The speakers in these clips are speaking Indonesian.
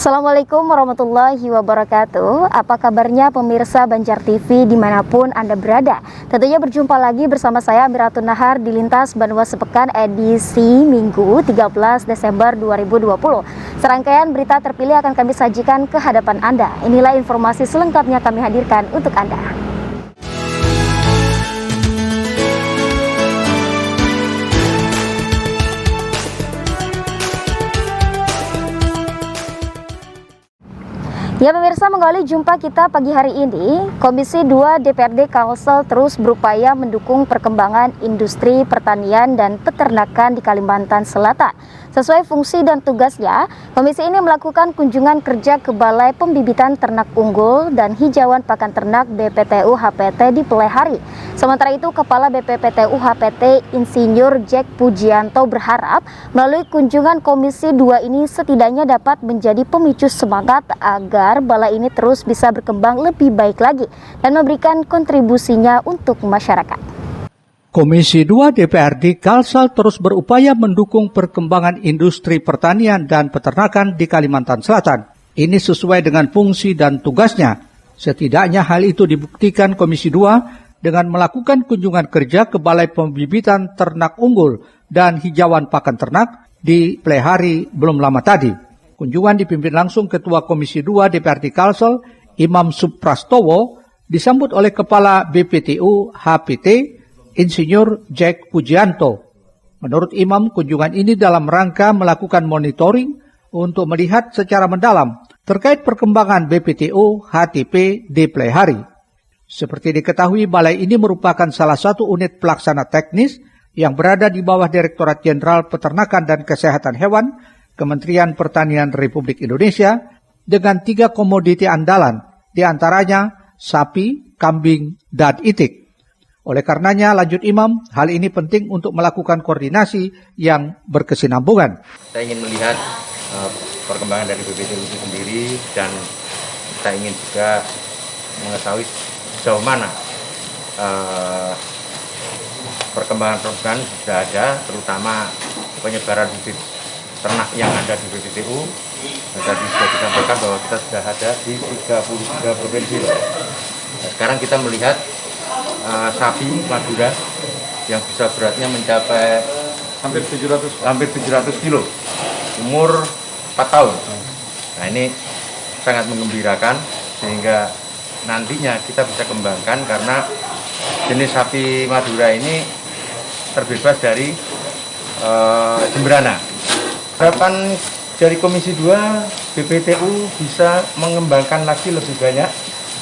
Assalamualaikum warahmatullahi wabarakatuh. Apa kabarnya pemirsa Banjar TV dimanapun Anda berada? Tentunya berjumpa lagi bersama saya Amiratun Nahar di Lintas Banua Sepekan edisi Minggu 13 Desember 2020. Serangkaian berita terpilih akan kami sajikan ke hadapan Anda. Inilah informasi selengkapnya kami hadirkan untuk Anda. Ya pemirsa, mengawali jumpa kita pagi hari ini, Komisi 2 DPRD Kalsel terus berupaya mendukung perkembangan industri pertanian dan peternakan di Kalimantan Selatan. Sesuai fungsi dan tugasnya, komisi ini melakukan kunjungan kerja ke Balai Pembibitan Ternak Unggul dan Hijauan Pakan Ternak BPTU HPT di Plehari. Sementara itu, Kepala BPPTU HPT Insinyur Jack Pujianto berharap melalui kunjungan Komisi 2 ini setidaknya dapat menjadi pemicu semangat agar balai ini terus bisa berkembang lebih baik lagi dan memberikan kontribusinya untuk masyarakat. Komisi 2 DPRD Kalsel terus berupaya mendukung perkembangan industri pertanian dan peternakan di Kalimantan Selatan. Ini sesuai dengan fungsi dan tugasnya. Setidaknya hal itu dibuktikan Komisi 2 dengan melakukan kunjungan kerja ke Balai Pembibitan Ternak Unggul dan Hijauan Pakan Ternak di Plehari belum lama tadi. Kunjungan dipimpin langsung Ketua Komisi 2 DPRD Kalsel, Imam Suprastowo, disambut oleh Kepala BPTU HPT, Insinyur Jack Pujianto. Menurut Imam, kunjungan ini dalam rangka melakukan monitoring untuk melihat secara mendalam terkait perkembangan BPTU HTP di Plehari. Seperti diketahui, balai ini merupakan salah satu unit pelaksana teknis yang berada di bawah Direktorat Jenderal Peternakan dan Kesehatan Hewan, Kementerian Pertanian Republik Indonesia, dengan 3 komoditi andalan, diantaranya sapi, kambing, dan itik. Oleh karenanya, lanjut Imam, hal ini penting untuk melakukan koordinasi yang berkesinambungan. Kita ingin melihat perkembangan dari BPTU itu sendiri, dan kita ingin juga mengetahui sejauh mana perkembangan sudah ada, terutama penyebaran bibit ternak yang ada di BPTU. Dan tadi sudah disampaikan bahwa kita sudah ada di 33 provinsi. Nah, sekarang kita melihat sapi Madura yang bisa beratnya mencapai hampir 700 kilo, umur 4 tahun. Nah, ini sangat menggembirakan, sehingga nantinya kita bisa kembangkan karena jenis sapi Madura ini terbebas dari jemberana. Harapan dari Komisi 2 BPTU bisa mengembangkan lagi lebih banyak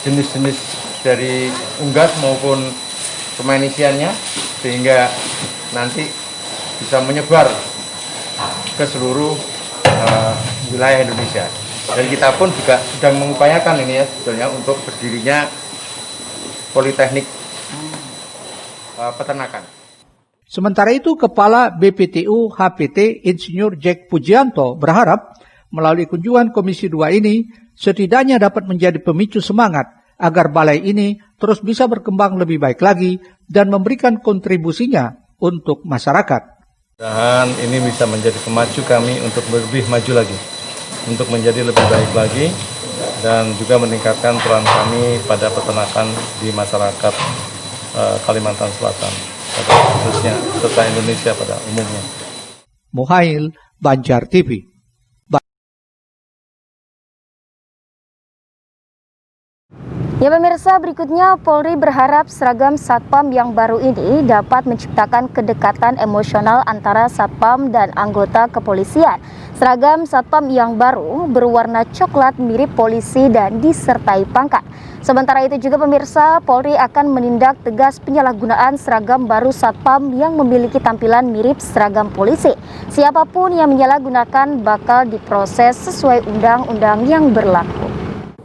jenis-jenis dari unggas maupun pemain isiannya, sehingga nanti bisa menyebar ke seluruh wilayah Indonesia. Dan kita pun juga sedang mengupayakan ini ya sebetulnya untuk berdirinya Politeknik Peternakan. Sementara itu, Kepala BPTU HPT Insinyur Jack Pujianto berharap melalui kunjungan Komisi 2 ini setidaknya dapat menjadi pemicu semangat agar balai ini terus bisa berkembang lebih baik lagi dan memberikan kontribusinya untuk masyarakat. Dan ini bisa menjadi pemacu kami untuk lebih maju lagi, untuk menjadi lebih baik lagi, dan juga meningkatkan peran kami pada peternakan di masyarakat Kalimantan Selatan, khususnya serta Indonesia pada umumnya. Muhail, Banjar TV. Ya pemirsa, berikutnya Polri berharap seragam Satpam yang baru ini dapat menciptakan kedekatan emosional antara Satpam dan anggota kepolisian. Seragam Satpam yang baru berwarna coklat mirip polisi dan disertai pangkat. Sementara itu juga pemirsa, Polri akan menindak tegas penyalahgunaan seragam baru Satpam yang memiliki tampilan mirip seragam polisi. Siapapun yang menyalahgunakan bakal diproses sesuai undang-undang yang berlaku.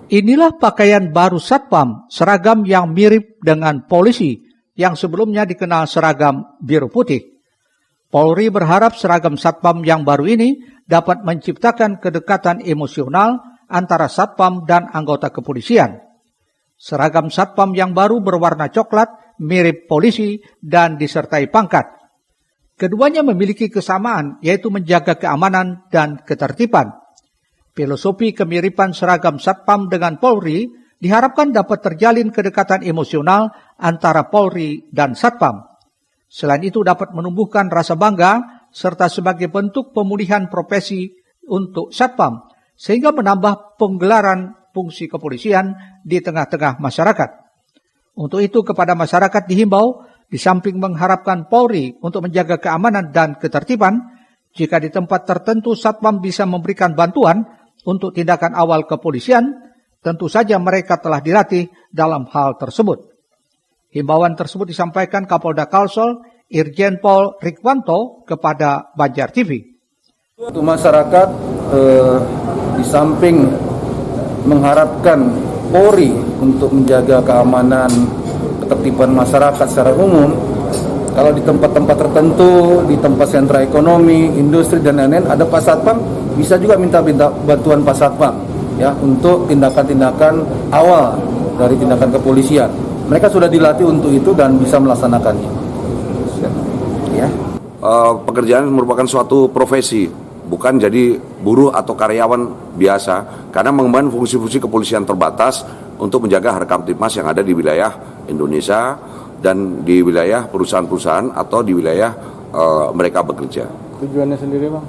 Inilah pakaian baru Satpam, seragam yang mirip dengan polisi yang sebelumnya dikenal seragam biru putih. Polri berharap seragam Satpam yang baru ini dapat menciptakan kedekatan emosional antara Satpam dan anggota kepolisian. Seragam Satpam yang baru berwarna coklat, mirip polisi, dan disertai pangkat. Keduanya memiliki kesamaan, yaitu menjaga keamanan dan ketertiban. Filosofi kemiripan seragam Satpam dengan Polri diharapkan dapat terjalin kedekatan emosional antara Polri dan Satpam. Selain itu dapat menumbuhkan rasa bangga serta sebagai bentuk pemulihan profesi untuk Satpam, sehingga menambah penggelaran fungsi kepolisian di tengah-tengah masyarakat. Untuk itu kepada masyarakat dihimbau, di samping mengharapkan Polri untuk menjaga keamanan dan ketertiban, jika di tempat tertentu Satpam bisa memberikan bantuan untuk tindakan awal kepolisian, tentu saja mereka telah dilatih dalam hal tersebut. Himbauan tersebut disampaikan Kapolda Kalsel, Irjen Pol Rikwanto kepada Banjar TV. Untuk masyarakat, di samping mengharapkan Polri untuk menjaga keamanan ketertiban masyarakat secara umum, kalau di tempat-tempat tertentu, di tempat sentra ekonomi, industri dan lain-lain ada Pak Satpam, bisa juga minta bantuan Pak Satpam ya untuk tindakan-tindakan awal dari tindakan kepolisian. Mereka sudah dilatih untuk itu dan bisa melaksanakannya. Ya. Pekerjaan merupakan suatu profesi, bukan jadi buruh atau karyawan biasa, karena mengembangkan fungsi-fungsi kepolisian terbatas untuk menjaga Harkamtibmas yang ada di wilayah Indonesia dan di wilayah perusahaan-perusahaan atau di wilayah mereka bekerja. Tujuannya sendiri, Bang?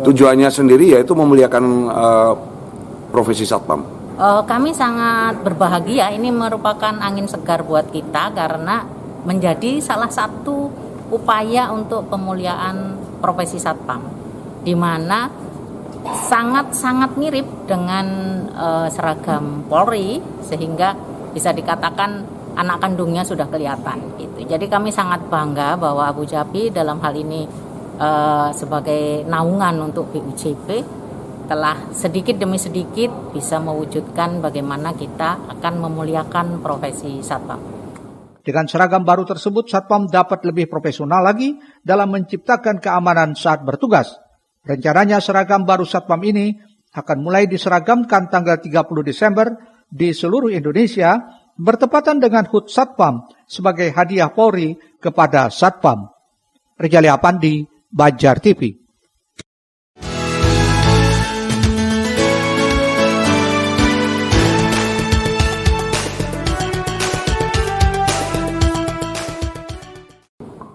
Tujuannya sendiri yaitu memuliakan profesi Satpam. Kami sangat berbahagia, ini merupakan angin segar buat kita karena menjadi salah satu upaya untuk pemuliaan profesi Satpam, di mana sangat-sangat mirip dengan seragam Polri, sehingga bisa dikatakan anak kandungnya sudah kelihatan gitu. Jadi kami sangat bangga bahwa Abu Dhabi dalam hal ini sebagai naungan untuk BUJP telah sedikit demi sedikit bisa mewujudkan bagaimana kita akan memuliakan profesi Satpam. Dengan seragam baru tersebut, Satpam dapat lebih profesional lagi dalam menciptakan keamanan saat bertugas. Rencananya seragam baru Satpam ini akan mulai diseragamkan tanggal 30 Desember di seluruh Indonesia, bertepatan dengan HUT Satpam sebagai hadiah Polri kepada Satpam. Rijali Apandi, Banjar TV.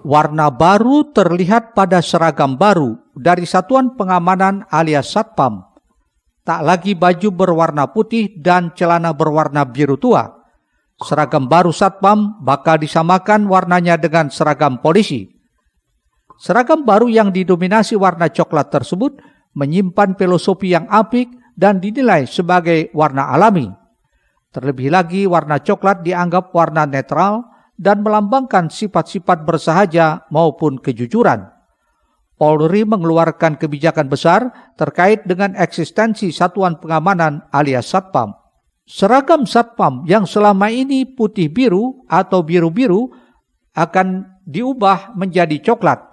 Warna baru terlihat pada seragam baru dari Satuan Pengamanan alias Satpam. Tak lagi baju berwarna putih dan celana berwarna biru tua. Seragam baru Satpam bakal disamakan warnanya dengan seragam polisi. Seragam baru yang didominasi warna coklat tersebut menyimpan filosofi yang apik dan dinilai sebagai warna alami. Terlebih lagi warna coklat dianggap warna netral dan melambangkan sifat-sifat bersahaja maupun kejujuran. Polri mengeluarkan kebijakan besar terkait dengan eksistensi Satuan Pengamanan alias Satpam. Seragam Satpam yang selama ini putih biru atau biru-biru akan diubah menjadi coklat.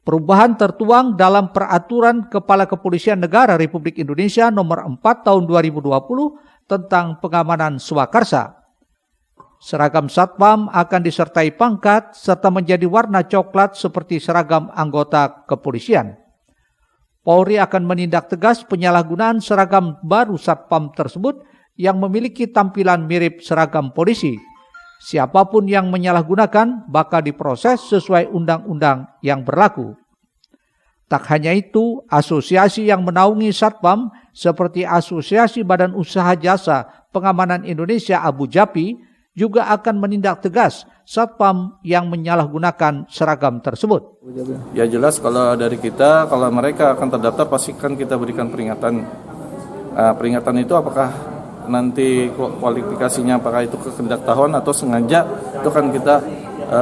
Perubahan tertuang dalam Peraturan Kepala Kepolisian Negara Republik Indonesia Nomor 4 Tahun 2020 tentang Pengamanan Swakarsa. Seragam Satpam akan disertai pangkat serta menjadi warna coklat seperti seragam anggota kepolisian. Polri akan menindak tegas penyalahgunaan seragam baru Satpam tersebut yang memiliki tampilan mirip seragam polisi. Siapapun yang menyalahgunakan bakal diproses sesuai undang-undang yang berlaku. Tak hanya itu, asosiasi yang menaungi Satpam seperti Asosiasi Badan Usaha Jasa Pengamanan Indonesia Abu Dhabi juga akan menindak tegas Satpam yang menyalahgunakan seragam tersebut. Ya jelas kalau dari kita, kalau mereka akan terdaftar pastikan kita berikan peringatan. Peringatan itu apakah nanti kualifikasinya apakah itu ketidaktahuan atau sengaja, itu akan kita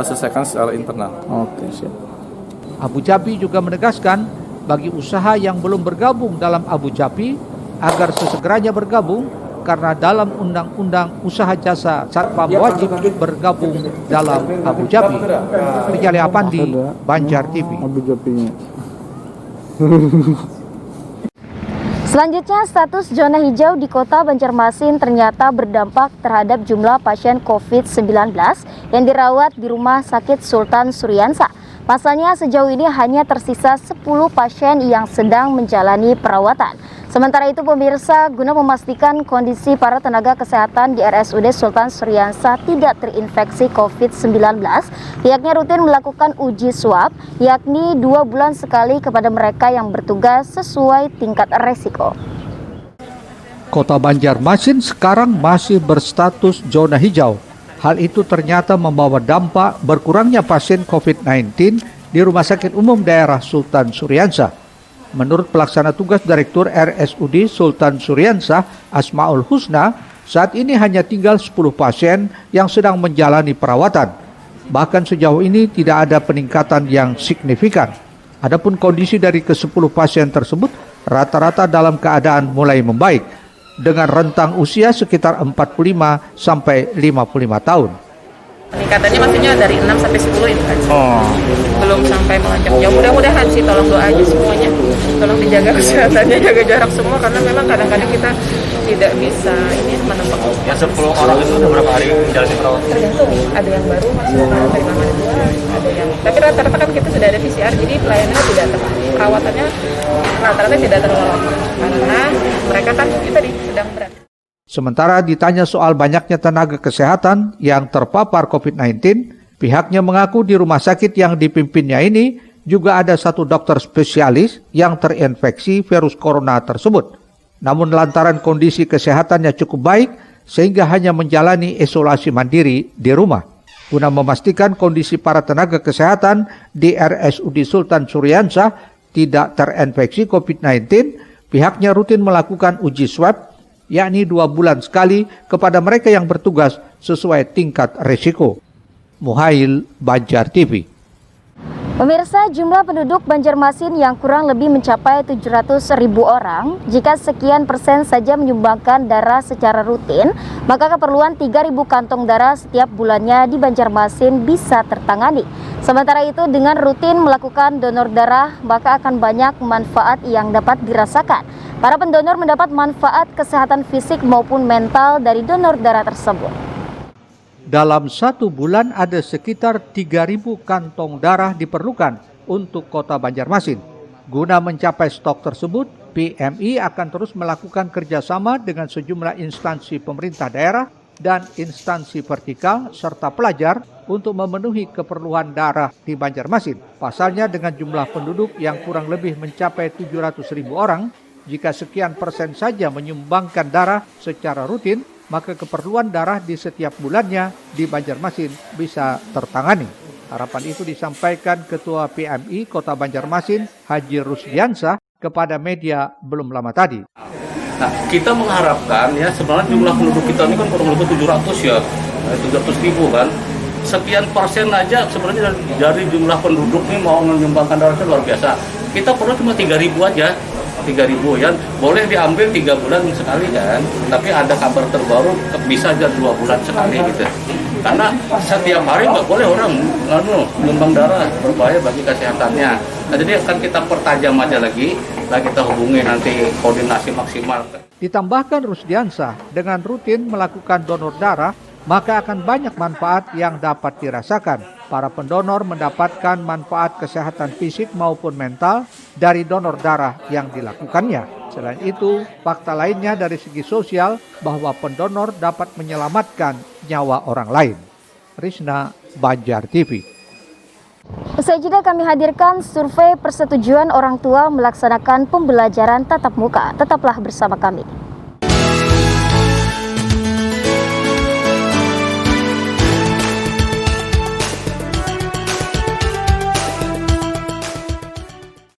selesaikan secara internal. Oke, siap. Abu Dhabi juga menegaskan bagi usaha yang belum bergabung dalam Abu Dhabi agar sesegeranya bergabung karena dalam Undang-Undang Usaha Jasa Satpam wajib bergabung dalam Abu Dhabi. Rijali Apandi, Banjar TV. Selanjutnya, status zona hijau di Kota Banjarmasin ternyata berdampak terhadap jumlah pasien COVID-19 yang dirawat di Rumah Sakit Sultan Suryansa. Pasalnya sejauh ini hanya tersisa 10 pasien yang sedang menjalani perawatan. Sementara itu pemirsa, guna memastikan kondisi para tenaga kesehatan di RSUD Sultan Syuriansah tidak terinfeksi COVID-19, pihaknya rutin melakukan uji swab, yakni 2 bulan sekali kepada mereka yang bertugas sesuai tingkat resiko. Kota Banjarmasin sekarang masih berstatus zona hijau. Hal itu ternyata membawa dampak berkurangnya pasien COVID-19 di Rumah Sakit Umum Daerah Sultan Syuriansah. Menurut pelaksana tugas Direktur RSUD Sultan Syuriansah, Asmaul Husna, saat ini hanya tinggal 10 pasien yang sedang menjalani perawatan. Bahkan sejauh ini tidak ada peningkatan yang signifikan. Adapun kondisi dari ke-10 pasien tersebut rata-rata dalam keadaan mulai membaik, dengan rentang usia sekitar 45 sampai 55 tahun. Peningkatannya maksudnya dari 6 sampai 10 itu aja. Belum sampai melonjak jauh. Mudah-mudahan sih, tolong doa aja semuanya. Tolong dijaga kesehatannya, jaga jarak semua, karena memang kadang-kadang kita tidak bisa ini menembak. Ya 10 orang itu udah berapa hari menjalani perawatan? Tergantung, ada yang baru masuk dari kamar 2, ada yang. Tapi rata-rata kan kita sudah ada PCR, jadi pelayanannya perawatannya rata-rata tidak terlalu lama. Karena mereka kan kita sedang berat. Sementara ditanya soal banyaknya tenaga kesehatan yang terpapar COVID-19, pihaknya mengaku di rumah sakit yang dipimpinnya ini juga ada 1 dokter spesialis yang terinfeksi virus corona tersebut. Namun lantaran kondisi kesehatannya cukup baik, sehingga hanya menjalani isolasi mandiri di rumah. Guna memastikan kondisi para tenaga kesehatan di RSUD Sultan Syuriansah tidak terinfeksi COVID-19, pihaknya rutin melakukan uji swab, yakni 2 bulan sekali kepada mereka yang bertugas sesuai tingkat risiko. Muhail, Banjar TV. Pemirsa, jumlah penduduk Banjarmasin yang kurang lebih mencapai 700.000 orang, jika sekian persen saja menyumbangkan darah secara rutin, maka keperluan 3.000 kantong darah setiap bulannya di Banjarmasin bisa tertangani. Sementara itu, dengan rutin melakukan donor darah, maka akan banyak manfaat yang dapat dirasakan. Para pendonor mendapat manfaat kesehatan fisik maupun mental dari donor darah tersebut. Dalam 1 bulan ada sekitar 3.000 kantong darah diperlukan untuk Kota Banjarmasin. Guna mencapai stok tersebut, PMI akan terus melakukan kerjasama dengan sejumlah instansi pemerintah daerah dan instansi vertikal serta pelajar untuk memenuhi keperluan darah di Banjarmasin. Pasalnya dengan jumlah penduduk yang kurang lebih mencapai 700.000 orang, jika sekian persen saja menyumbangkan darah secara rutin, maka keperluan darah di setiap bulannya di Banjarmasin bisa tertangani. Harapan itu disampaikan Ketua PMI Kota Banjarmasin, Haji Rusdiansah, kepada media belum lama tadi. Nah, kita mengharapkan ya, sebenarnya jumlah penduduk kita ini kan kurang lebih 700 ya, 700.000 kan. Sekian persen aja sebenarnya dari jumlah penduduk ini mau menyumbangkan darah itu luar biasa. Kita perlu cuma 3.000 aja. 3.000 ya, boleh diambil 3 bulan sekali kan, tapi ada kabar terbaru bisa aja 2 bulan sekali gitu. Karena setiap hari nggak boleh orang menyumbang darah, berbahaya bagi kesehatannya. Nah, jadi akan kita pertajam aja lagi kita hubungi nanti koordinasi maksimal. Ditambahkan Rusdiansah, dengan rutin melakukan donor darah, maka akan banyak manfaat yang dapat dirasakan. Para pendonor mendapatkan manfaat kesehatan fisik maupun mental dari donor darah yang dilakukannya. Selain itu, fakta lainnya dari segi sosial bahwa pendonor dapat menyelamatkan nyawa orang lain. Risna, Banjar TV. Usai jeda kami hadirkan survei persetujuan orang tua melaksanakan pembelajaran tatap muka. Tetaplah bersama kami.